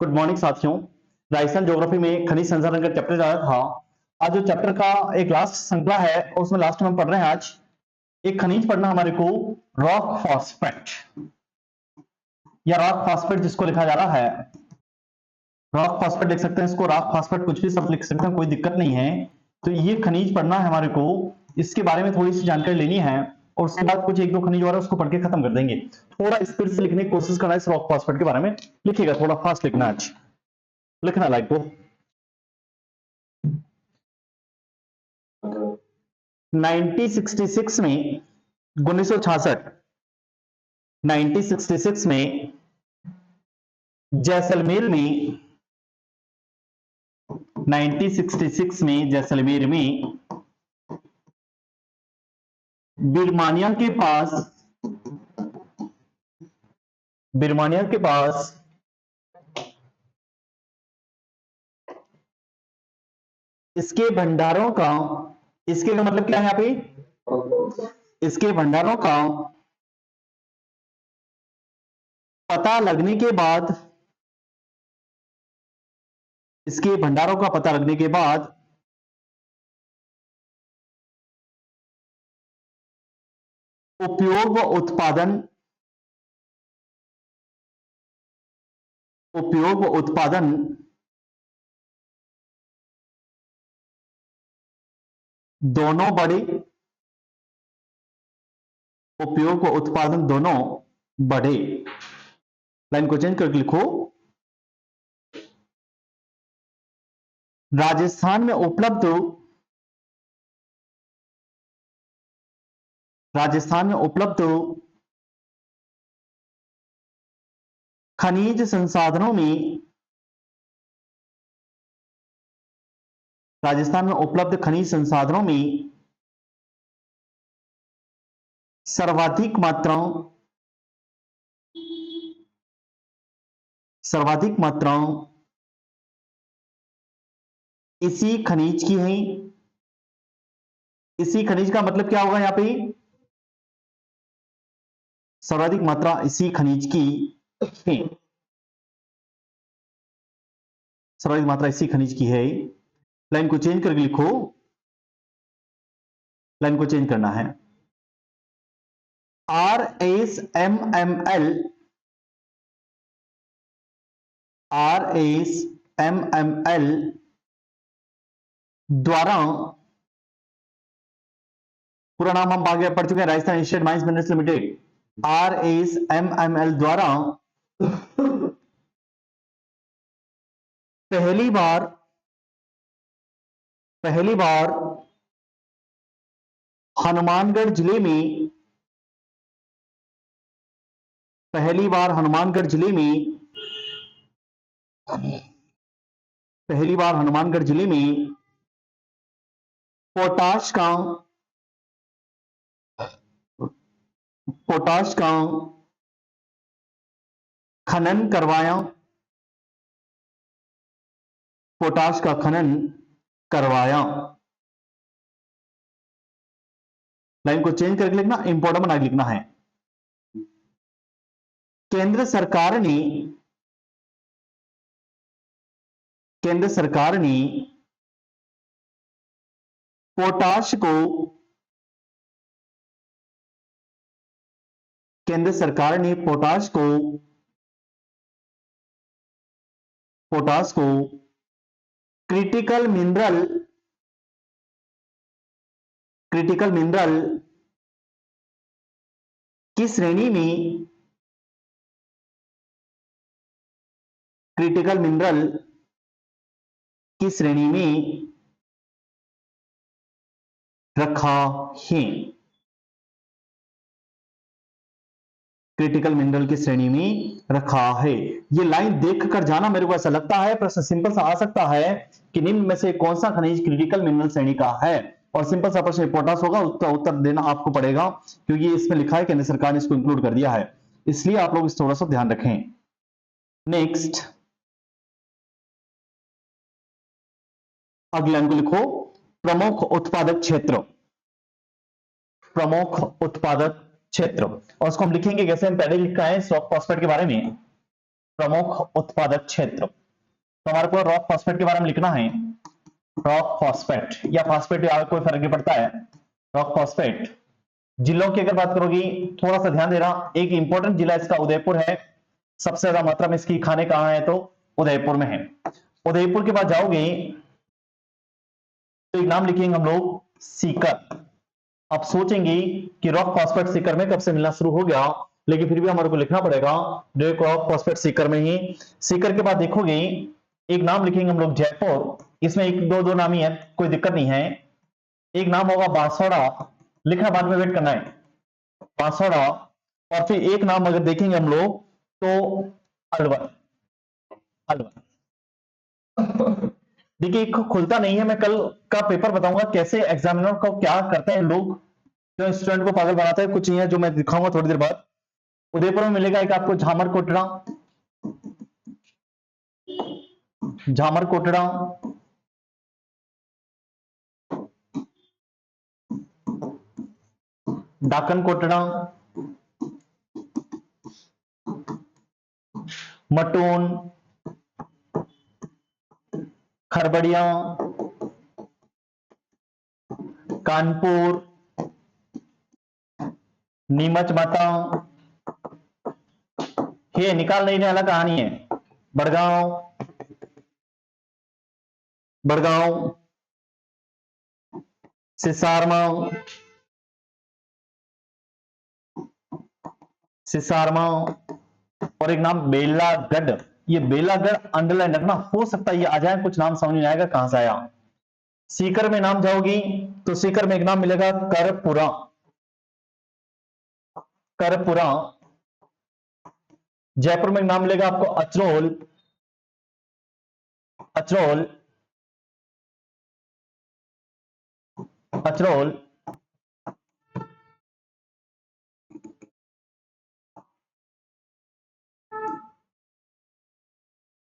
Good morning साथियों। Rajasthan geography में खनिज संसाधन का चैप्टर जा रहा था। आज जो चैप्टर का एक लास्ट श्रृंखला है उसमें लास्ट में हम पढ़ रहे हैं आज एक खनिज पढ़ना हमारे को रॉक फॉस्फेट या रॉक फॉस्फेट जिसको लिखा जा रहा है रॉक फॉस्फेट लिख सकते हैं, इसको रॉक फॉस्फेट कुछ भी सब लिख सकते हैं, कोई दिक्कत नहीं है। तो ये खनिज पढ़ना है हमारे को, इसके बारे में थोड़ी सी जानकारी लेनी है और उसके बाद कुछ एक दो खनिज और है उसको पढ़ के खत्म कर देंगे। थोड़ा स्पीड से लिखने की कोशिश करना है इस रॉक फॉस्फेट के बारे में। लिखिएगा, थोड़ा फास्ट लिखना आज, लिखना लाइक को। 1966 में 1966 में जैसलमेर में 1966 में जैसलमेर में बिरमानिया के पास इसके भंडारों का, इसके का मतलब क्या है यहाँ पे, इसके भंडारों का पता लगने के बाद, इसके भंडारों का पता लगने के बाद उपयोग व उत्पादन दोनों बढ़े, उपयोग व उत्पादन दोनों बढ़े। लाइन को चेंज करके लिखो, राजस्थान में उपलब्ध खनिज संसाधनों में, राजस्थान में उपलब्ध खनिज संसाधनों में सर्वाधिक मात्राओं इसी खनिज की है। इसी खनिज का मतलब क्या होगा यहाँ पे, सर्वाधिक मात्रा इसी खनिज की है, सर्वाधिक मात्रा इसी खनिज की है। लाइन को चेंज करके लिखो, लाइन को चेंज करना है, RSMML द्वारा, पूरा नाम हम आगे पढ़ चुके हैं, Rajasthan institute mines minerals limited, RSMML द्वारा पहली बार हनुमानगढ़ जिले में, पोटाश का खनन करवाया। लाइन को चेंज करके लिखना, इंपॉर्टेंट बना के लिखना है। केंद्र सरकार ने पोटाश को क्रिटिकल मिनरल की श्रेणी में, रखा है। क्रिटिकल मिनरल की श्रेणी में रखा है। ये लाइन देखकर जाना, मेरे को ऐसा लगता है प्रश्न सिंपल सा आ सकता है कि निम्न में से कौन सा खनिज क्रिटिकल मिनरल श्रेणी का है, और सिंपल सा प्रश्न पोटाश होगा, उसका उत्तर देना आपको पड़ेगा क्योंकि इसमें लिखा है केंद्र सरकार ने इसको इंक्लूड कर दिया है, इसलिए आप लोग इस थोड़ा सा ध्यान रखें। नेक्स्ट, अगले को लिखो, प्रमुख उत्पादक क्षेत्र, और उसको हम लिखेंगे कैसे, हम पहले लिखा है रॉक फॉस्फेट के बारे में। प्रमुख उत्पादक क्षेत्र। तो हमारे को रॉक फॉस्फेट के बारे में लिखना है, रॉक फॉस्फेट या फॉस्फेट या कोई फर्क नहीं पड़ता है, रॉक फॉस्फेट। जिलों की अगर बात करोगी, थोड़ा सा ध्यान देना, एक इंपॉर्टेंट जिला इसका उदयपुर है, सबसे ज्यादा मात्रा में इसकी खाने कहां है तो उदयपुर में है। उदयपुर के बाद जाओगे तो एक नाम लिखेंगे हम लोग, सीकर। आप सोचेंगे कि रॉक फॉस्फेट सीकर में कब से मिलना शुरू हो गया, लेकिन फिर भी हमारे को लिखना पड़ेगा रॉक फॉस्फेट सीकर में ही। सीकर के बाद देखोगे एक नाम लिखेंगे हम लोग, जयपुर। इसमें एक दो दो नाम ही है, कोई दिक्कत नहीं है। एक नाम होगा बांसवाड़ा, लिखना बाद में वेट करना है, बांसवाड़ा। और फिर एक नाम अगर देखेंगे हम लोग तो अलवर, अलवर। देखिए खुलता नहीं है, मैं कल का पेपर बताऊंगा कैसे एग्जामिनर को क्या करते हैं लोग, जो स्टूडेंट को पागल बनाता है, कुछ नहीं है जो मैं दिखाऊंगा थोड़ी देर बाद। उदयपुर में मिलेगा एक आपको झामर कोटड़ा, झामर कोटड़ा। डाकन कोटड़ा, मटून, खरबड़िया, कानपुर, नीमच माता, ये निकाल नहीं वाला कहानी है, बड़गांव, बड़गांव, सिसारमा, सिसारमा। और एक नाम बेलागढ़, ये बेलागढ़ अंडरलाइन रखना, हो सकता है ये आ जाए, कुछ नाम समझ नहीं आएगा कहां से आया। सीकर में नाम जाओगी तो सीकर में एक नाम मिलेगा करपुरा, करपुरा। जयपुर में एक नाम मिलेगा आपको अचरोल, अचरोल, अचरोल।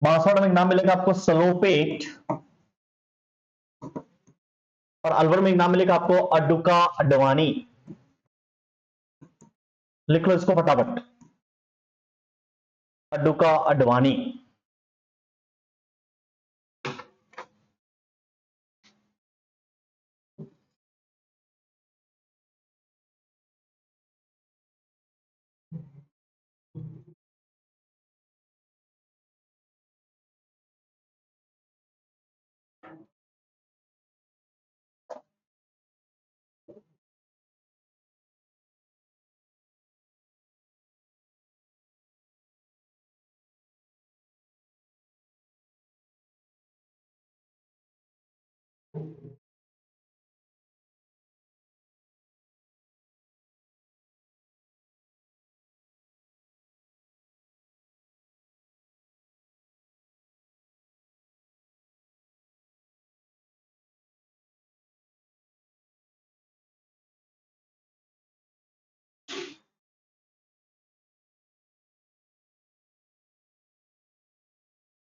बांसवाड़ा में एक नाम मिलेगा आपको सलोपेट। और अलवर में एक नाम मिलेगा आपको अड्डुका अडवाणी। लिख लो इसको फटाफट, अड्डुका अडवाणी।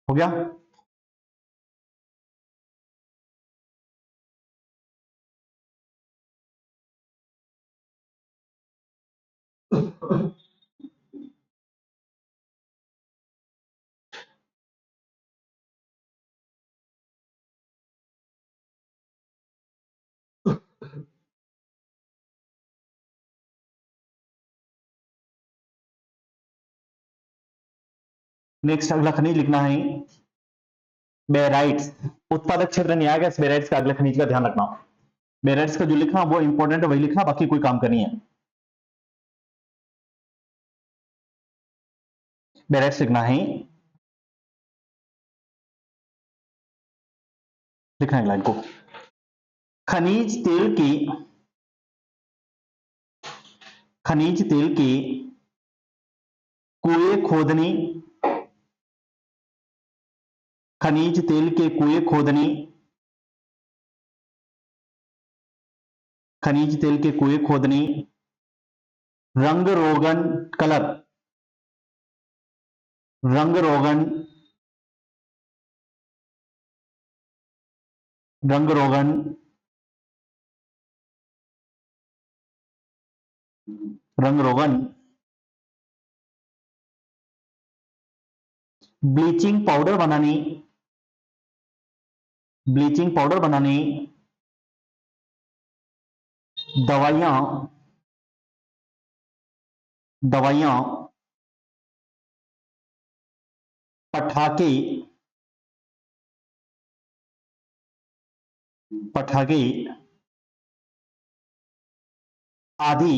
हो गया। नेक्स्ट अगला खनिज लिखना है बेराइट्स। उत्पादक क्षेत्र नहीं आएगा, इस बेराइट्स का अगले खनिज का ध्यान रखना। बेराइट्स का जो लिखना वो इंपॉर्टेंट है, वही लिखना, बाकी कोई काम करनी है। बेराइट्स लिखना है, लिखना है लाइन को। खनिज तेल की, खनिज तेल की कुएं खोदनी, खनिज तेल के कुएं खोदनी, खनिज तेल के कुएं खोदनी, रंग रोगन कलर, रंग रोगन, रंग रोगन, रंग रोगन, ब्लीचिंग पाउडर बनाने, ब्लीचिंग पाउडर बनाने, दवाइयां, दवाइयां, पटाखे, पटाखे आदि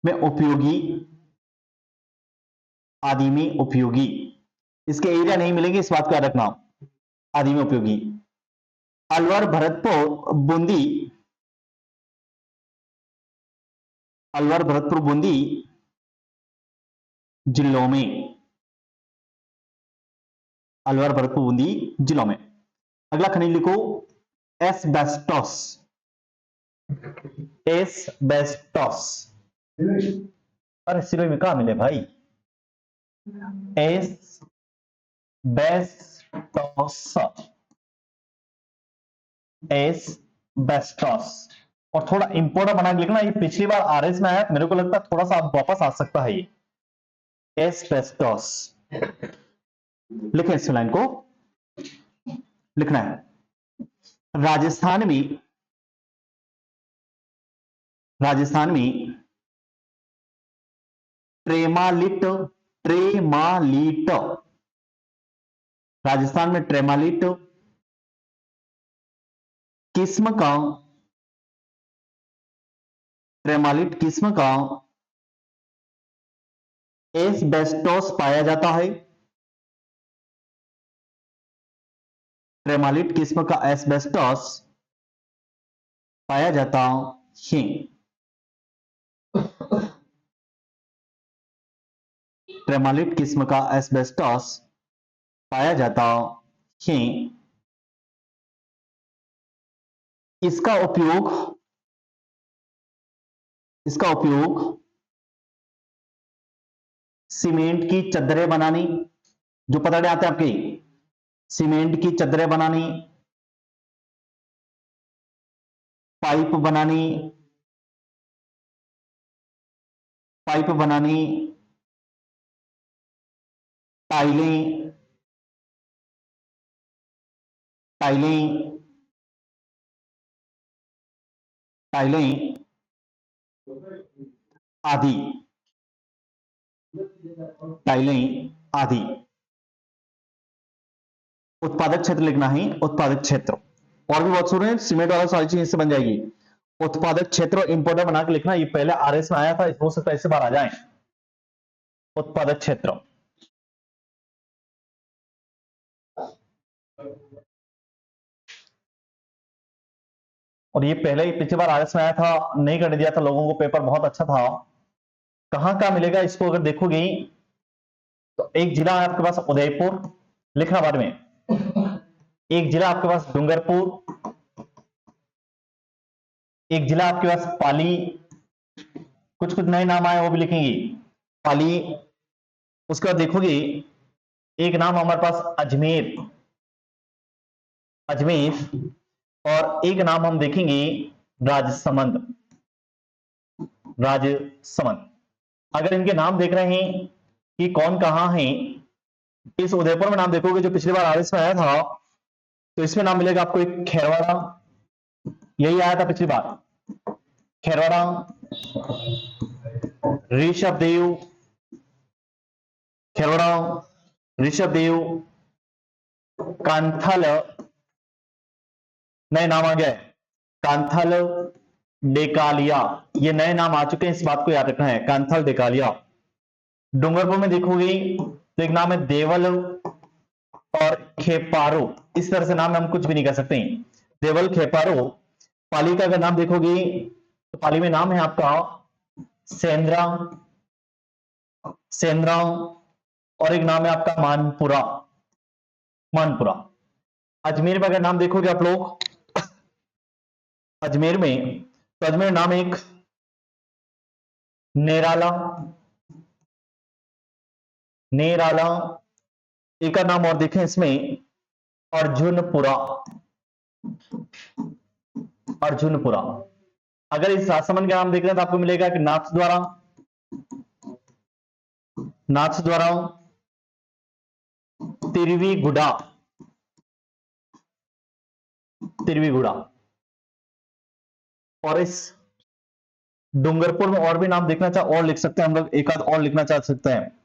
में उपयोगी, आदि में उपयोगी। इसके एरिया नहीं मिलेंगे, इस बात को याद रखना। आदि में उपयोगी। अलवर, भरतपुर, बूंदी, अलवर, भरतपुर, बूंदी जिलों में, अलवर, भरतपुर, बूंदी जिलों में। अगला खनिज लिखो एस्बेस्टोस, एस्बेस्टोस। अरे सिरोही में कहां मिले भाई? Asbestos, asbestos. और थोड़ा इंपोर्टेंट बना के लिखना, ये पिछली बार आरएस में आया, मेरे को लगता है थोड़ा सा वापस आ सकता है ये एस्बेस्टोस। लिखें इस लाइन को, लिखना है। राजस्थान में, राजस्थान में ट्रेमालिट, ट्रेमालिट, राजस्थान में ट्रेमालिट किस्म का, ट्रेमालिट किस्म का एस्बेस्टोस पाया जाता है। ट्रेमालिट किस्म का एस्बेस्टोस पाया जाता है। ट्रेमालिट किस्म का एस्बेस्टोस पाया जाता है। इसका उपयोग, इसका उपयोग सीमेंट की चद्दरें बनानी, जो पतड़े आते हैं आपके, सीमेंट की चद्दरें बनानी, पाइप बनानी, पाइप बनानी, टाइलें, टाइलें, टाइलें आदि, टाइलें आदि। उत्पादक क्षेत्र लिखना है, उत्पादक क्षेत्र। और भी बहुत सूर्य सीमेंट वाला सारी चीज इससे बन जाएगी। उत्पादक क्षेत्र इंपोर्टेंट बना के लिखना, ये पहले आरएस में आया था, हो सकता है इससे बाहर आ जाए। उत्पादक क्षेत्र। और ये पहले ही पिछली बार आरएस में आया था, नहीं करने दिया था लोगों को, पेपर बहुत अच्छा था। कहां कहां मिलेगा इसको अगर देखोगे तो एक जिला है आपके पास उदयपुर, लिखना बाद में। एक जिला आपके पास डूंगरपुर, एक जिला आपके पास पाली, कुछ कुछ नए नाम आए वो भी लिखेंगे, पाली। उसके बाद देखोगे एक नाम हमारे पास अजमेर, अजमेर। और एक नाम हम देखेंगे राजसमंद, राजसमंद। अगर इनके नाम देख रहे हैं कि कौन कहां है, इस उदयपुर में नाम देखोगे जो पिछली बार आरएस में आया था, तो इसमें नाम मिलेगा आपको एक खेरवाड़ा, यही आया था पिछली बार, खेरवाड़ा, ऋषभदेव, खेरवाड़ा, ऋषभदेव, कांथल, नए नाम आ गए, कांथल, डेकालिया, ये नए नाम आ चुके हैं, इस बात को याद रखना है, कांथल, डेकालिया। डूंगरपुर में देखोगे तो एक नाम है देवल और खेपारो, इस तरह से नाम हम कुछ भी नहीं कर सकते हैं, देवल, खेपारो। पाली का अगर नाम देखोगे तो पाली में नाम है आपका सेंद्रा, सेंद्रा। और एक नाम है आपका मानपुरा, मानपुरा। अजमेर में अगर नाम देखोगे आप लोग, अजमेर में, तो अजमेर नाम एक नेराला, नेराला। एक का नाम और देखें इसमें अर्जुनपुरा, अर्जुनपुरा। अगर इस राजसमंद का नाम देख रहे हैं तो आपको मिलेगा कि नाथ द्वारा, नाथद्वारा, तिरवीगुड़ा, तिरवीगुड़ा। और इस डूंगरपुर में और भी नाम देखना चाह और लिख सकते हैं हम लोग, एक आध और लिखना चाह सकते हैं।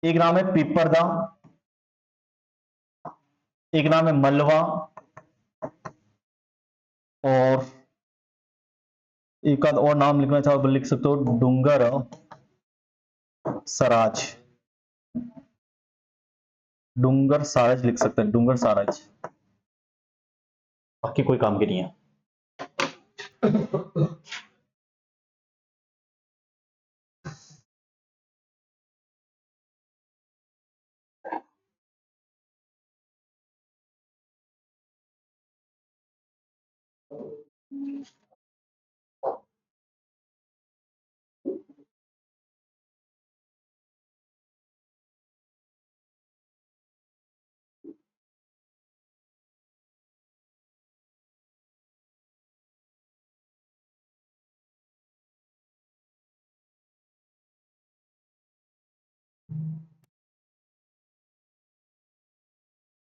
एक नाम है पीपरदा, एक नाम है मलवा, और एक आध और नाम लिखना चाहो तो लिख सकते हो डूंगर सराज, डूंगर सारज लिख सकते हैं, डूंगर सारज। बाकी कोई काम की नहीं है।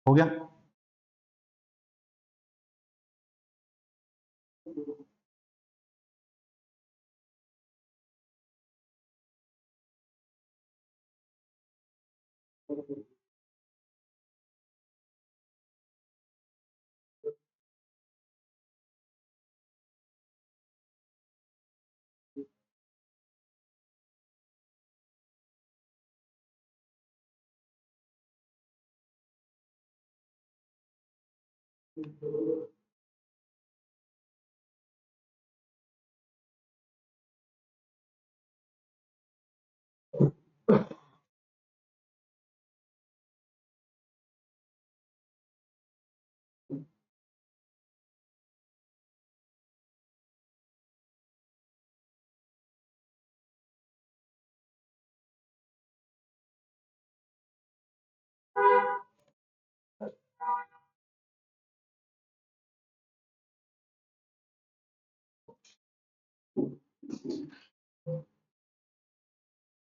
हो गया।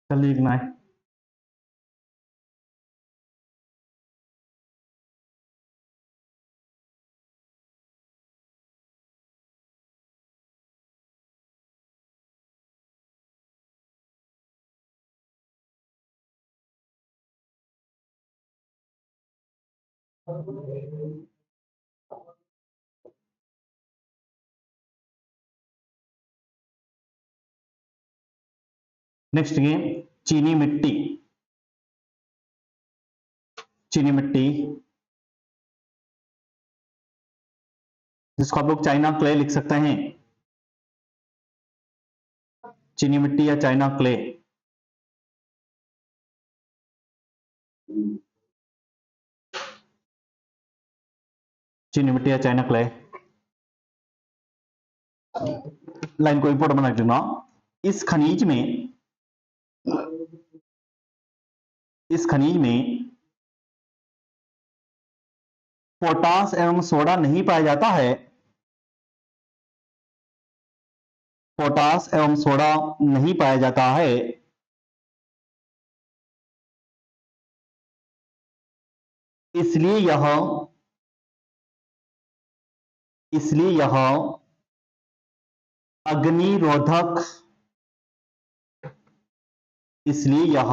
कल लिखना है। नेक्स्ट गेम, चीनी मिट्टी, चीनी मिट्टी जिसको आप लोग चाइना क्ले लिख सकते हैं, चीनी मिट्टी या चाइना क्ले। चीनी मिट्टी या चाइना क्ले। लाइन को इंपोर्टेंट बना देना। इस खनिज में, इस खनिज में पोटास एवं सोडा नहीं पाया जाता है, पोटास एवं सोडा नहीं पाया जाता है, इसलिए यह, इसलिए यह अग्निरोधक, इसलिए यह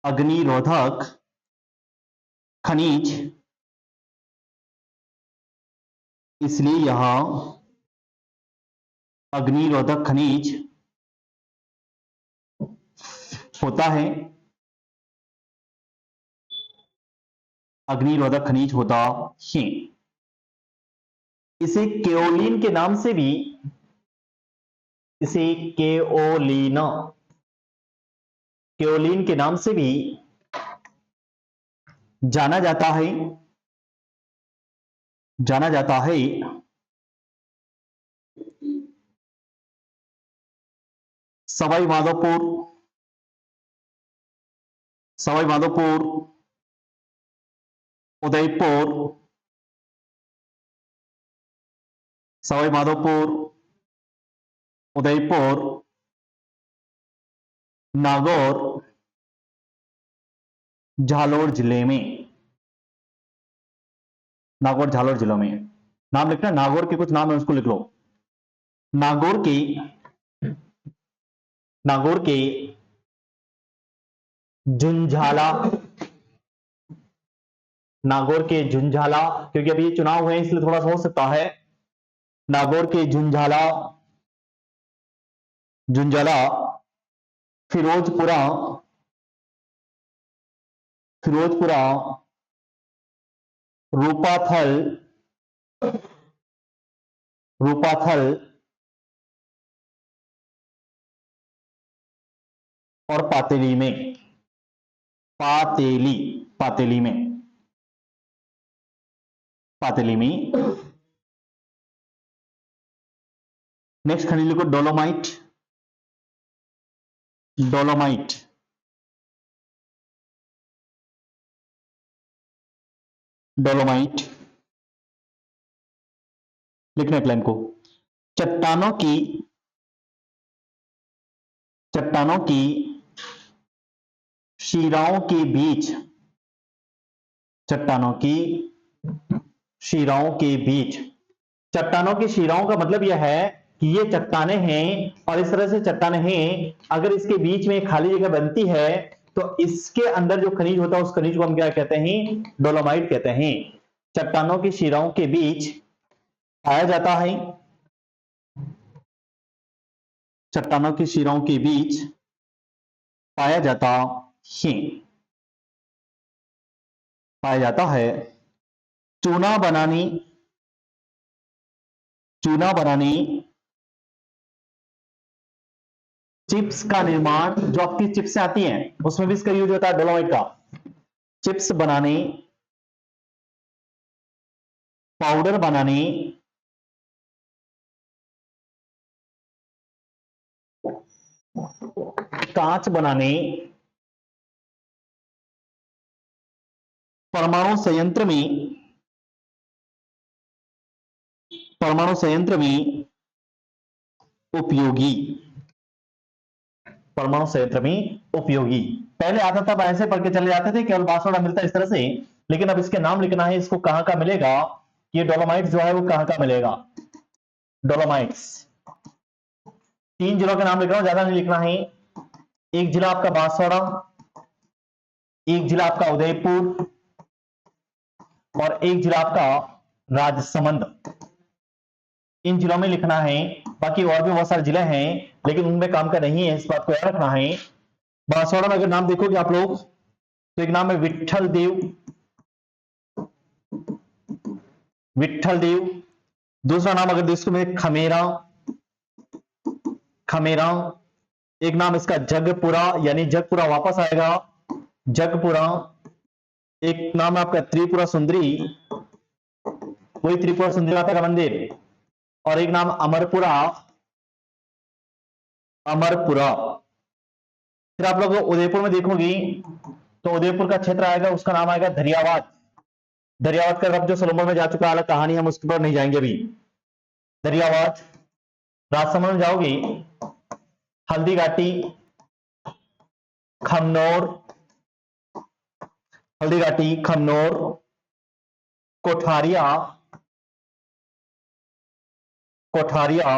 अग्निरोधक खनिज, इसलिए यह अग्निरोधक खनिज होता है, अग्निरोधक खनिज होता है। इसे केओलिन के नाम से भी, इसे केओलिन, केओलिन के नाम से भी जाना जाता है, जाना जाता है। सवाई माधोपुर, सवाई माधोपुर, उदयपुर, सवाई माधोपुर, उदयपुर, नागौर झालोर जिले में, नागौर झालोर जिलों में। नाम लिखना, नागौर के कुछ नाम है उसको लिख लो। नागौर के, नागौर के झुंझाला, नागौर के झुंझाला, क्योंकि अभी चुनाव हुए इसलिए थोड़ा सा हो सकता है। नागौर के झुंझाला, झुंझाला, फिरोजपुरा, फिरोजपुरा, रूपाथल, रूपाथल और पातेली में, पातेली, पातेली में, पातेली में। नेक्स्ट खनिज लिखो डोलोमाइट, डोलोमाइट, डोलोमाइट लिखना एक लाइन को। चट्टानों की, चट्टानों की शिराओं के बीच, चट्टानों की शिराओं के बीच। चट्टानों की शिराओं का मतलब यह है कि ये चट्टानें हैं और इस तरह से चट्टानें हैं, अगर इसके बीच में खाली जगह बनती है तो इसके अंदर जो खनिज होता है उस खनिज को हम क्या कहते हैं? डोलोमाइट कहते हैं। चट्टानों की शिराओं के बीच पाया जाता है, चट्टानों की शिराओं के बीच पाया जाता है, पाया जाता है चूना बनाने, चूना बनाने, चिप्स का निर्माण, जो आपकी चिप्स आती हैं उसमें भी इसका यूज होता है डोलोमाइट का। चिप्स बनाने, पाउडर बनाने, कांच बनाने, परमाणु संयंत्र में, परमाणु संयंत्र में उपयोगी, परमाणु संयंत्र में उपयोगी। पहले आता था ऐसे पढ़ के चले जाते थे, केवल बांसवाड़ा मिलता है इस तरह से, लेकिन अब इसके नाम लिखना है, इसको कहां का मिलेगा, ये डोलोमाइट जो है वो कहां का मिलेगा, डोलोमाइट्स। 3 जिलों के नाम लिख रहा हूं, ज्यादा नहीं लिखना है। एक जिला आपका बांसवाड़ा, एक जिला आपका उदयपुर और एक जिला आपका राजसमंद। इन जिलों में लिखना है, बाकी और भी बहुत सारे जिले हैं लेकिन उनमें काम का नहीं है, इस बात को याद रखना है। बांसवाड़ा में अगर नाम देखोगे आप लोग तो एक नाम है विट्ठल देव, विट्ठल देव। दूसरा नाम अगर देखोगे खमेरा, खमेरा। एक नाम इसका जगपुरा, यानी जगपुरा वापस आएगा, जगपुरा। एक नाम है आपका त्रिपुरा सुंदरी, वही त्रिपुरा सुंदरी माता का मंदिर। और एक नाम अमरपुरा, अमरपुरा। फिर आप लोग उदयपुर में देखोगी तो उदयपुर का क्षेत्र आएगा, उसका नाम आएगा दरियावाद। दरियावाद का रब जो सलोमर में जा चुका, अलग कहानी, हम उसके पर नहीं जाएंगे अभी। दरियावाद। राजसमंद में जाओगी, हल्दी घाटी, खमनौर, हल्दी घाटी, खमनौर, कोठारिया, कोठारिया।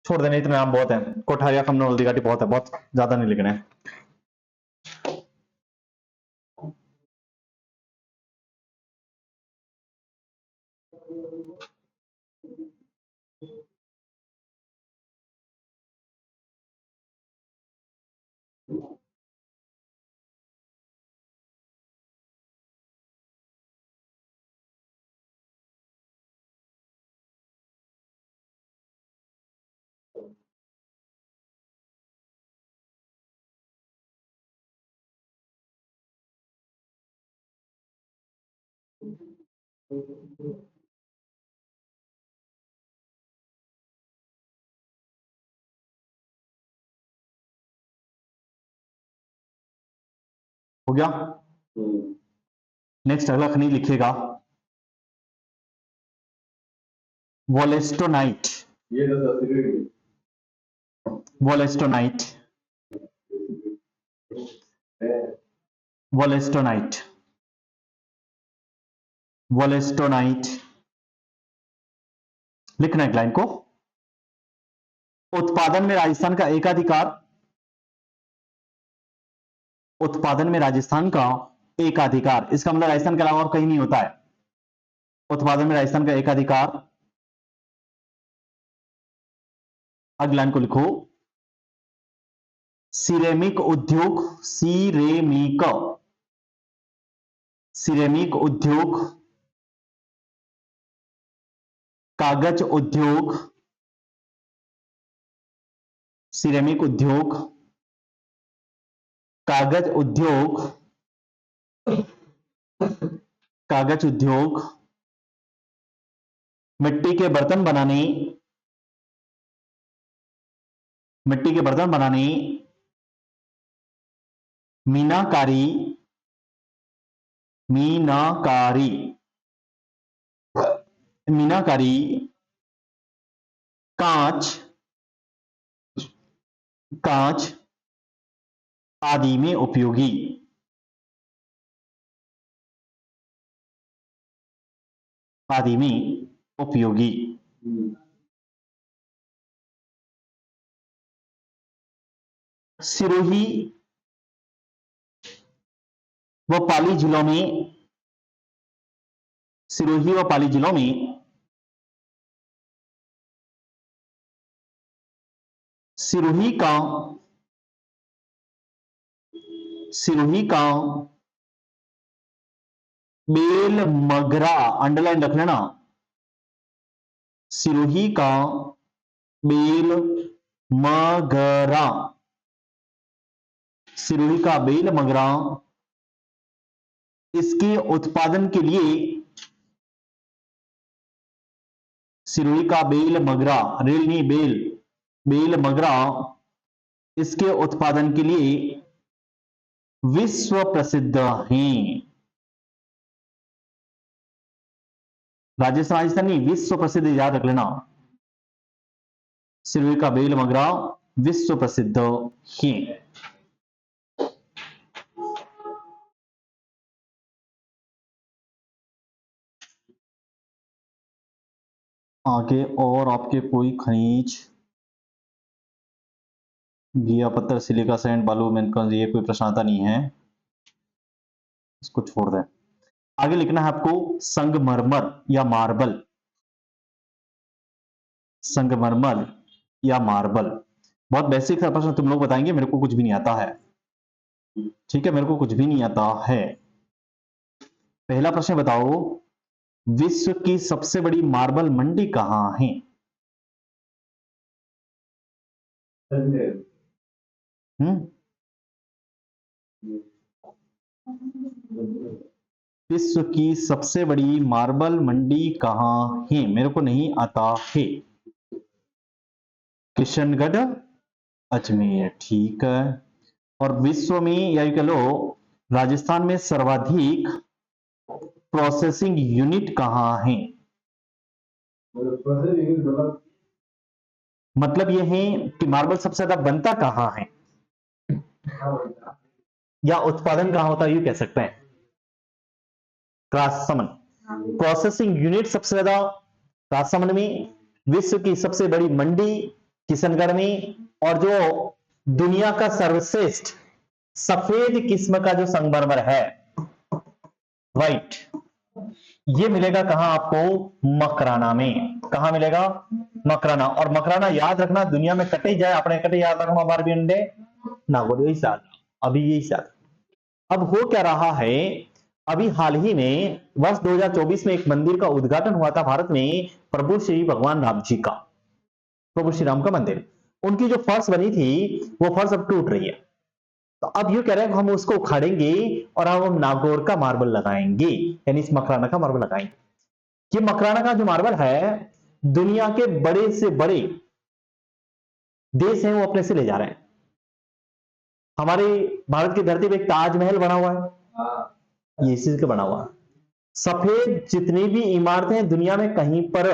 छोड़ देने, इतने नाम बहुत है। कोठारिया, खमनौर, हल्दी घाटी बहुत है, बहुत ज्यादा नहीं लिखना है। हो गया। नेक्स्ट अगला खनिज लिखिएगा वोलेस्टोनाइट, वोलेस्टोनाइट, वोलेस्टोनाइट, वोलेस्टोनाइट, लिखना एक लाइन को। उत्पादन में राजस्थान का एकाधिकार, उत्पादन में राजस्थान का एकाधिकार, इसका मतलब राजस्थान के अलावा और कहीं नहीं होता है। उत्पादन में राजस्थान का एकाधिकार। अगली लाइन को लिखो, सिरेमिक उद्योग, सिरेमिक, सिरेमिक उद्योग, कागज उद्योग, सिरेमिक उद्योग, कागज उद्योग, कागज उद्योग, मिट्टी के बर्तन बनाने, मिट्टी के बर्तन बनाने, मीनाकारी, मीनाकारी, मीनाकारी, कांच, कांच आदि में उपयोगी, आदि में उपयोगी। सिरोही व पाली जिलों में, सिरोही व पाली जिलों में सिरोही का, सिरोही का बेल मगरा, अंडरलाइन रख लेना, सिरोही का बेल मगरा, सिरोही का बेल मगरा इसके उत्पादन के लिए, सिरोही का बेल मगरा, रेल नहीं बेल, बेल मगरा इसके उत्पादन के लिए विश्व प्रसिद्ध हैं। राजस्थान नहीं, विश्व प्रसिद्ध याद रख लेना, सिरोही का बेल मगरा विश्व प्रसिद्ध हैं। आगे और आपके कोई खनिज, घिया पत्थर, सिलिका सैंड, बालू, मैनकन, ये कोई प्रश्न आता नहीं है, इसको छोड़ दें। आगे लिखना है आपको संगमरमर या मार्बल, संगमरमर या मार्बल। बहुत बेसिक सा प्रश्न, तुम लोग बताएंगे मेरे को कुछ भी नहीं आता है, ठीक है, मेरे को कुछ भी नहीं आता है। पहला प्रश्न बताओ, विश्व की सबसे बड़ी मार्बल मंडी कहां है? विश्व की सबसे बड़ी मार्बल मंडी कहां है? मेरे को नहीं आता है। किशनगढ़, अजमेर, ठीक है। और विश्व में या कह लो राजस्थान में सर्वाधिक प्रोसेसिंग यूनिट कहां है? मतलब यह है कि मार्बल सबसे ज्यादा बनता कहां है या उत्पादन कहां होता है, ये कह सकते हैं। राजसमंद, प्रोसेसिंग यूनिट सबसे ज्यादा राजसमंद में, विश्व की सबसे बड़ी मंडी किशनगढ़ में, और जो दुनिया का सर्वश्रेष्ठ सफेद किस्म का जो संगमरमर है व्हाइट, ये मिलेगा कहां आपको? मकराना में। कहां मिलेगा? मकराना। और मकराना याद रखना, दुनिया में कटे जाए अपने कटे याद रखना, बार भी अंडे ना बोलो, यही साल अभी यही साल। अब हो क्या रहा है, अभी हाल ही में वर्ष 2024 में एक मंदिर का उद्घाटन हुआ था भारत में, प्रभु श्री भगवान राम जी का, प्रभु श्री राम का मंदिर। उनकी जो फर्श बनी थी वो फर्श अब टूट रही है, तो अब ये कह रहे हैं हम उसको उखाड़ेंगे और हम नागौर का मार्बल लगाएंगे, यानी इस मकराना का मार्बल लगाएंगे। ये मकराना का जो मार्बल है, दुनिया के बड़े से बड़े देश हैं वो अपने से ले जा रहे हैं। हमारे भारत की धरती पे एक ताजमहल बना हुआ है, ये इसी का बना हुआ है। सफेद जितनी भी इमारतें दुनिया में कहीं पर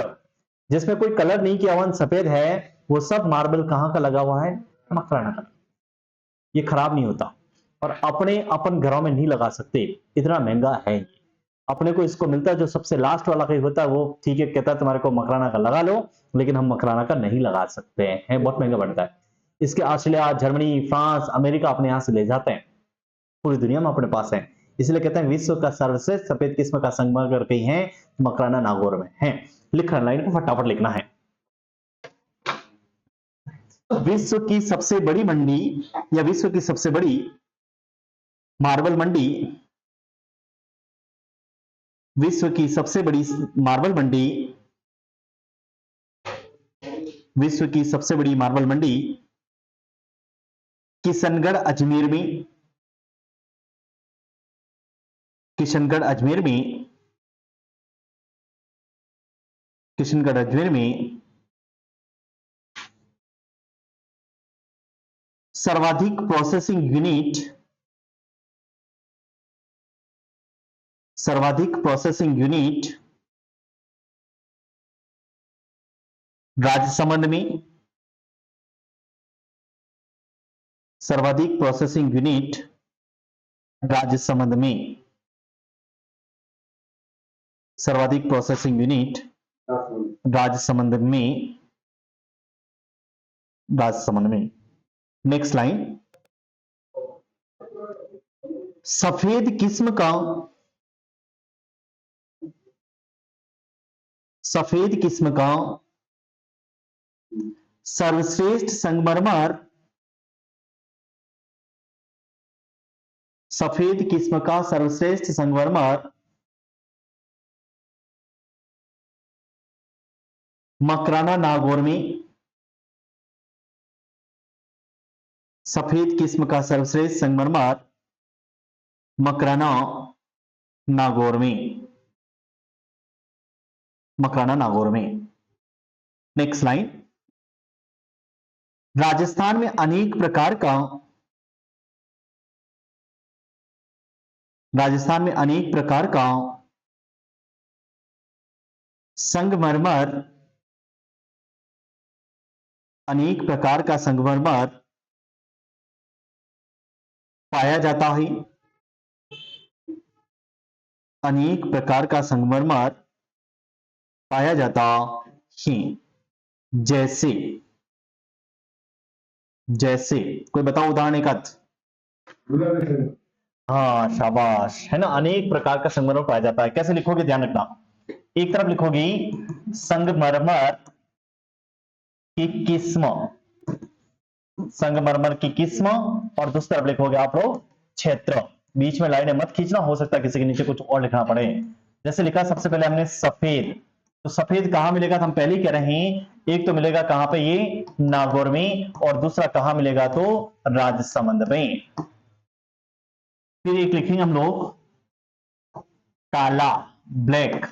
जिसमें कोई कलर नहीं किया हुआ सफेद है, वो सब मार्बल कहां का लगा हुआ है? मकराना का। ये खराब नहीं होता और अपने अपन घरों में नहीं लगा सकते, इतना महंगा है ये। अपने को इसको मिलता है जो सबसे लास्ट वाला कहीं होता है, वो ठीक है कहता है तुम्हारे को मकराना का लगा लो, लेकिन हम मकराना का नहीं लगा सकते हैं, बहुत महंगा पड़ता है। इसके ऑस्ट्रेलिया, जर्मनी, फ्रांस, अमेरिका अपने यहां से ले जाते हैं, पूरी दुनिया में अपने पास है। इसलिए कहते हैं विश्व का सर्वश्रेष्ठ सफेद किस्म का संगमरमर कहीं है, मकराना नागौर में है। लिखना, लाइन को फटाफट लिखना है। विश्व की सबसे बड़ी मंडी या विश्व की सबसे बड़ी मार्बल मंडी, विश्व की सबसे बड़ी मार्बल मंडी, विश्व की सबसे बड़ी मार्बल मंडी किशनगढ़ अजमेर में, किशनगढ़ अजमेर में, किशनगढ़ अजमेर में सर्वाधिक प्रोसेसिंग यूनिट, सर्वाधिक प्रोसेसिंग यूनिट राजसमंद में, सर्वाधिक प्रोसेसिंग यूनिट राजसमंद में, सर्वाधिक प्रोसेसिंग यूनिट राजसमंद में, राजसमंद में। नेक्स्ट लाइन, सफेद किस्म का, सफेद किस्म का सर्वश्रेष्ठ संगमरमर, सफेद किस्म का सर्वश्रेष्ठ संगमरमर मकराना नागौर में, सफेद किस्म का सर्वश्रेष्ठ संगमरमर मकराना नागौर में, मकराना नागौर में। नेक्स्ट लाइन, राजस्थान में अनेक प्रकार का, राजस्थान में अनेक प्रकार का संगमरमर, अनेक प्रकार का संगमरमर पाया जाता है, अनेक प्रकार का संगमरमर पाया जाता है। जैसे, जैसे कोई बताओ उदाहरण एक आध। हाँ शाबाश, है ना, अनेक प्रकार का संगमरमर पाया जाता है। कैसे लिखोगे ध्यान रखना, एक तरफ लिखोगी संगमरमर की किस्म, संगमरमर की किस्म, और दूसरी तरफ लिखोगे आप लोग क्षेत्र। बीच में लाइनें मत खींचना, हो सकता है किसी के नीचे कुछ और लिखना पड़े। जैसे लिखा सबसे पहले हमने सफेद, तो सफेद कहां मिलेगा तो हम पहले ही कह रहे हैं, एक तो मिलेगा कहां पे, ये नागौर में, और दूसरा कहां मिलेगा तो राजसमंद में। फिर एक लिखेंगे हम लोग काला, ब्लैक।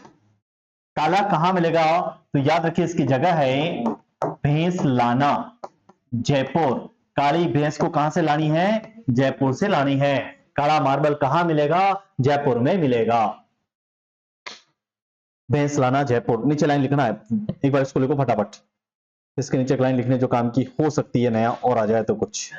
काला कहां मिलेगा तो याद रखिए इसकी जगह है भैंस लाना, जयपुर। काली भैंस को कहां से लानी है, जयपुर से लानी है। काला मार्बल कहां मिलेगा, जयपुर में मिलेगा। भैंस लाना, जयपुर। नीचे लाइन लिखना है, एक बार इसको लिखो फटाफट। इसके नीचे एक लाइन लिखने जो काम की हो सकती है, नया और आ जाए तो कुछ।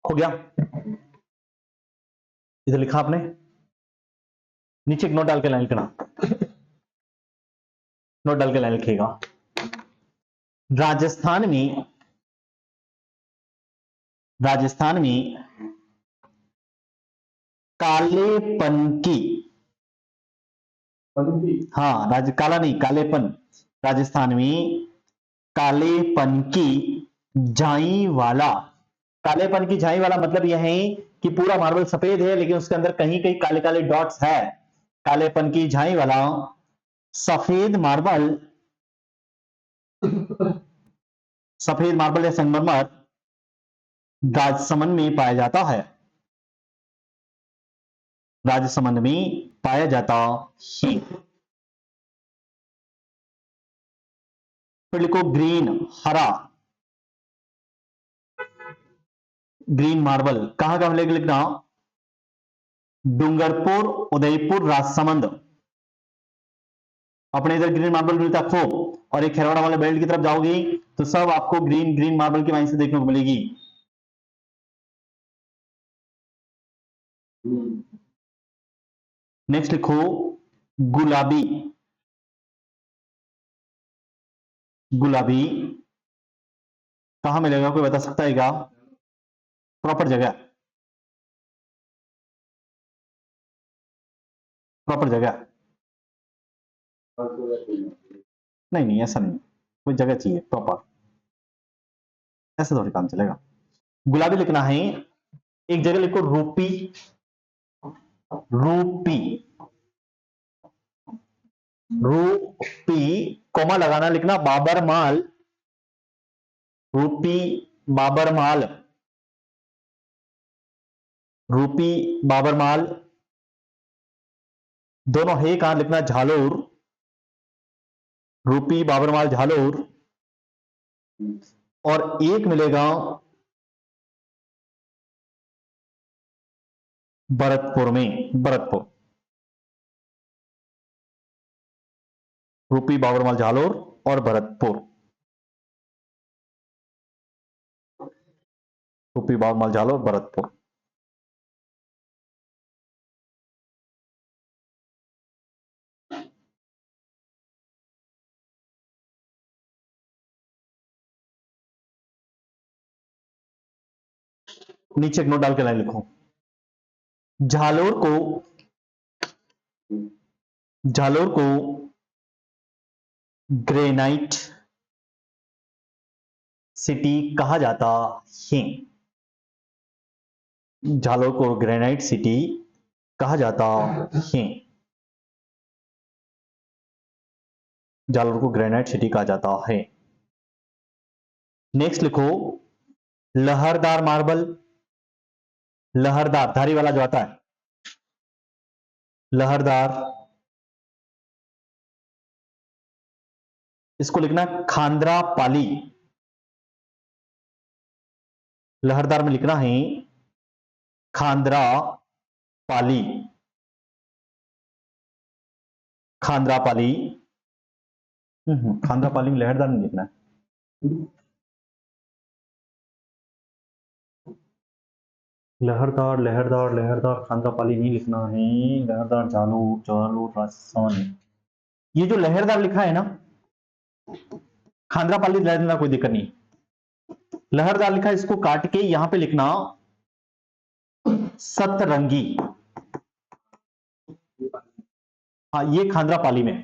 हो गया, इधर लिखा आपने, नीचे एक नोट डाल के लाइन लिखना, नोट डाल के लाइन लिखिएगा। राजस्थान में, राजस्थान में कालेपन की, हाँ काला नहीं, कालेपन, राजस्थान में कालेपन की झाई वाला, कालेपन की झाई वाला मतलब यह है कि पूरा मार्बल सफेद है लेकिन उसके अंदर कहीं कहीं काले काले डॉट्स है। कालेपन की झाई वाला सफेद मार्बल, सफेद मार्बल या संगमरमर राजसमंद में पाया जाता है, राजसमंद में पाया जाता है। फिर लिखो ग्रीन, हरा, ग्रीन मार्बल कहां का मिलेगा लिखना, डूंगरपुर, उदयपुर, राजसमंद। अपने इधर ग्रीन मार्बल मिलता है खूब, और एक खेरवाड़ा वाले बेल्ट की तरफ जाओगी तो सब आपको ग्रीन ग्रीन मार्बल की वाइन से देखने को मिलेगी। नेक्स्ट लिखो गुलाबी। गुलाबी कहां मिलेगा, कोई बता सकता है क्या? प्रॉपर जगह, प्रॉपर जगह। नहीं नहीं ऐसा नहीं, कोई जगह चाहिए प्रॉपर, ऐसे थोड़ी काम चलेगा। गुलाबी लिखना है, एक जगह लिखो रूपी। रूपी, रूपी कोमा लगाना, लिखना बाबर माल। रूपी बाबर माल, रूपी बाबर माल। दोनों है कहां लिखना, झालोर। रूपी बाबर माल झालोर। और एक मिलेगा भरतपुर में, भरतपुर। रूपी बाबर माल झालोर और भरतपुर। रूपी बाबर माल झालोर भरतपुर। नीचे एक नोट डाल के लाइन लिखो, झालोर को, झालोर को ग्रेनाइट सिटी कहा जाता है। झालोर को ग्रेनाइट सिटी कहा जाता है। झालोर को ग्रेनाइट सिटी कहा जाता है। नेक्स्ट लिखो लहरदार मार्बल। लहरदार धारी वाला जो आता है, लहरदार, इसको लिखना खांद्रा पाली। लहरदार में लिखना है खांद्रा पाली। खांद्रा पाली, खांद्रा पाली में लहरदार नहीं लिखना है। लहरदार लहरदार लहरदार खांद्रा पाली नहीं लिखना है। लहरदार झालोर, झालोर राजस्थान। ये जो लहरदार लिखा है ना, खांद्रा पाली लहरदार कोई दिक्कत नहीं। लहरदार लिखा है, इसको काट के यहां पे लिखना सतरंगी। हाँ ये खांद्रा पाली में,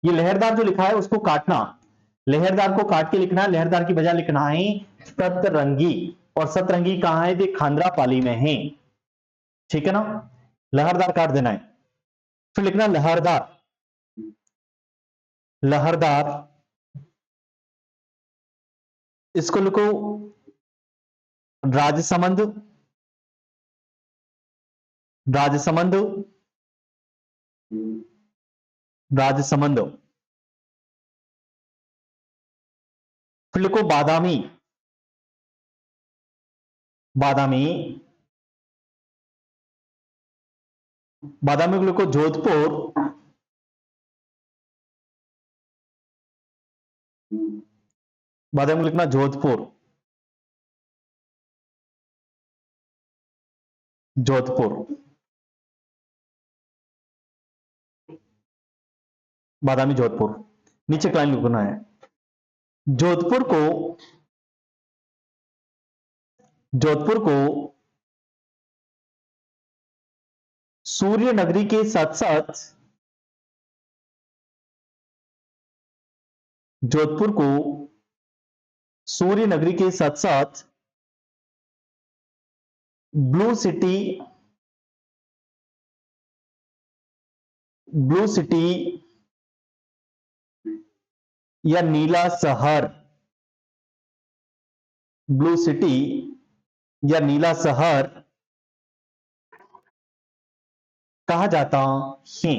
ये लहरदार जो लिखा है उसको काटना, लहरदार को काट के लिखना है, लहरदार की बजाय लिखना है सतरंगी। और सतरंगी कहां है, ये खांद्रा पाली में है। ठीक है ना, लहरदार काट देना है। फिर लिखना लहरदार, लहरदार, इसको लिखो राजसमंद। राजसमंद, राजसमंद। फिर लिखो बादामी। बादामी, बादामी को लिखो जोधपुर। बादामी लिखना जोधपुर। जोधपुर, बादामी जोधपुर। नीचे लाइन लिखना है, जोधपुर को, जोधपुर को सूर्य नगरी के साथ साथ, जोधपुर को सूर्य नगरी के साथ साथ ब्लू सिटी, ब्लू सिटी या नीला शहर, ब्लू सिटी या नीला शहर कहा जाता है।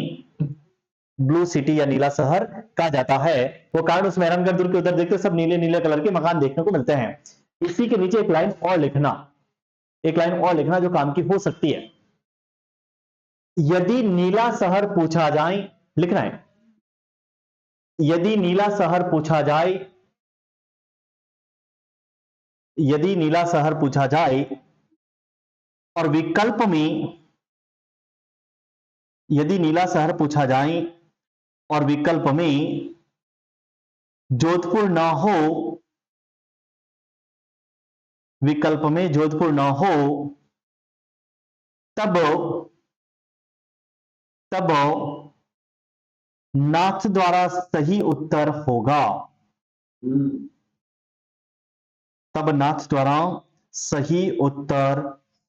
ब्लू सिटी या नीला शहर कहा जाता है। वो कारण उस मेहरानगढ़ दुर्ग के उधर देखते सब नीले नीले कलर के मकान देखने को मिलते हैं। इसी के नीचे एक लाइन और लिखना, एक लाइन और लिखना जो काम की हो सकती है। यदि नीला शहर पूछा जाए, लिखना है, यदि नीला शहर पूछा जाए, यदि नीला शहर पूछा जाए और विकल्प में, यदि नीला शहर पूछा जाए और विकल्प में जोधपुर ना हो, विकल्प में जोधपुर ना हो, तब तब नाथ द्वारा सही उत्तर होगा, तब नाथ द्वारा सही उत्तर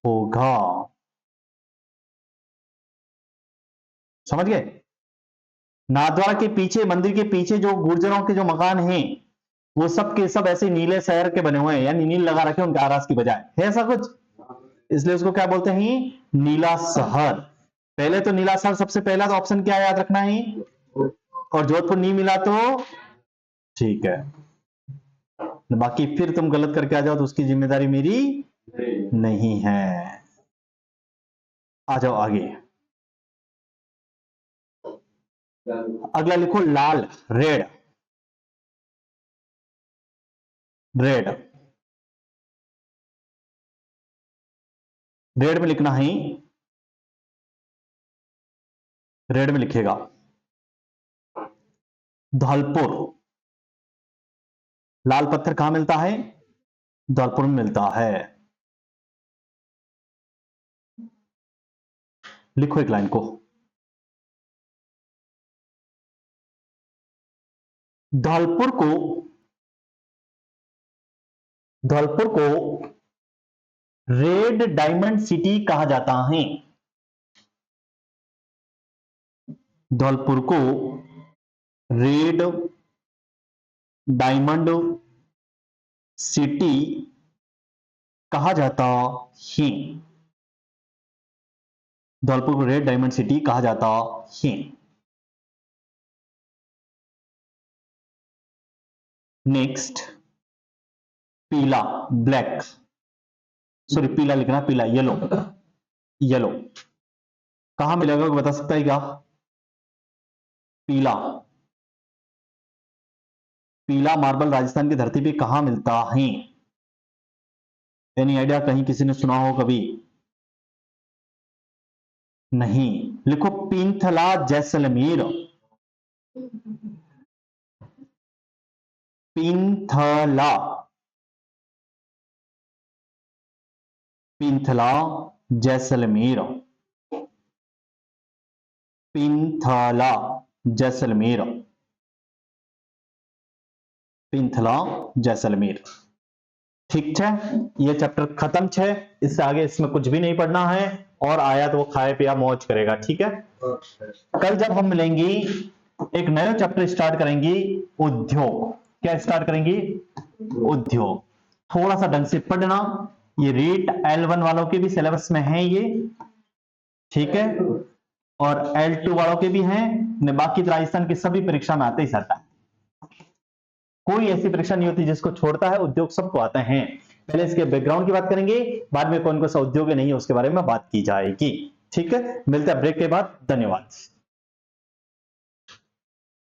होगा। समझ गए? नाथद्वारा के पीछे, मंदिर के पीछे जो गुर्जरों के जो मकान हैं, वो सब के सब ऐसे नीले शहर के बने हुए हैं, यानी नील लगा रखे उनके आरास की बजाय, है ऐसा कुछ, इसलिए उसको क्या बोलते हैं, नीला शहर। पहले तो नीला शहर सबसे पहला तो ऑप्शन क्या याद रखना है, और जोधपुर नहीं मिला तो ठीक है, बाकी फिर तुम गलत करके आ जाओ तो उसकी जिम्मेदारी मेरी नहीं है। आ जाओ आगे, अगला लिखो लाल, रेड, रेड, रेड में लिखना है, रेड में लिखेगा धौलपुर। लाल पत्थर कहां मिलता है, धौलपुर में मिलता है। लिखो एक लाइन को, धौलपुर को, धौलपुर को रेड डायमंड सिटी कहा जाता है, धौलपुर को रेड डायमंड सिटी कहा जाता है, धौलपुर को रेड डायमंड सिटी कहा जाता है। नेक्स्ट पीला, ब्लैक, सॉरी पीला लिखना, पीला, येलो, येलो कहां मिलेगा बता सकता है क्या, पीला, पीला मार्बल राजस्थान की धरती पे कहां मिलता है, एनी आइडिया, कहीं किसी ने सुना हो कभी, नहीं, लिखो पींथला जैसलमेर, पींथला, पींथला जैसलमेर, पींथला जैसलमेर, पींथला जैसलमेर। ठीक है, ये चैप्टर खत्म है, इससे आगे इसमें कुछ भी नहीं पढ़ना है, और आया तो वो खाए पिया मौज करेगा। ठीक है, कल जब हम मिलेंगे एक नया चैप्टर स्टार्ट करेंगे, उद्योग। क्या स्टार्ट करेंगे, उद्योग। थोड़ा सा ढंग से पढ़ना, ये रीट L1 वालों के भी सिलेबस में है ये, ठीक है, और L2 वालों के भी हैं, बाकी राजस्थान की सभी परीक्षा में आते ही रहता है, कोई ऐसी परीक्षा नहीं होती जिसको छोड़ता है, उद्योग सबको आते हैं। पहले इसके बैकग्राउंड की बात करेंगे, बाद में कौन कौन सा उद्योग नहीं है उसके बारे में बात की जाएगी। ठीक है, मिलते हैं ब्रेक के बाद, धन्यवाद।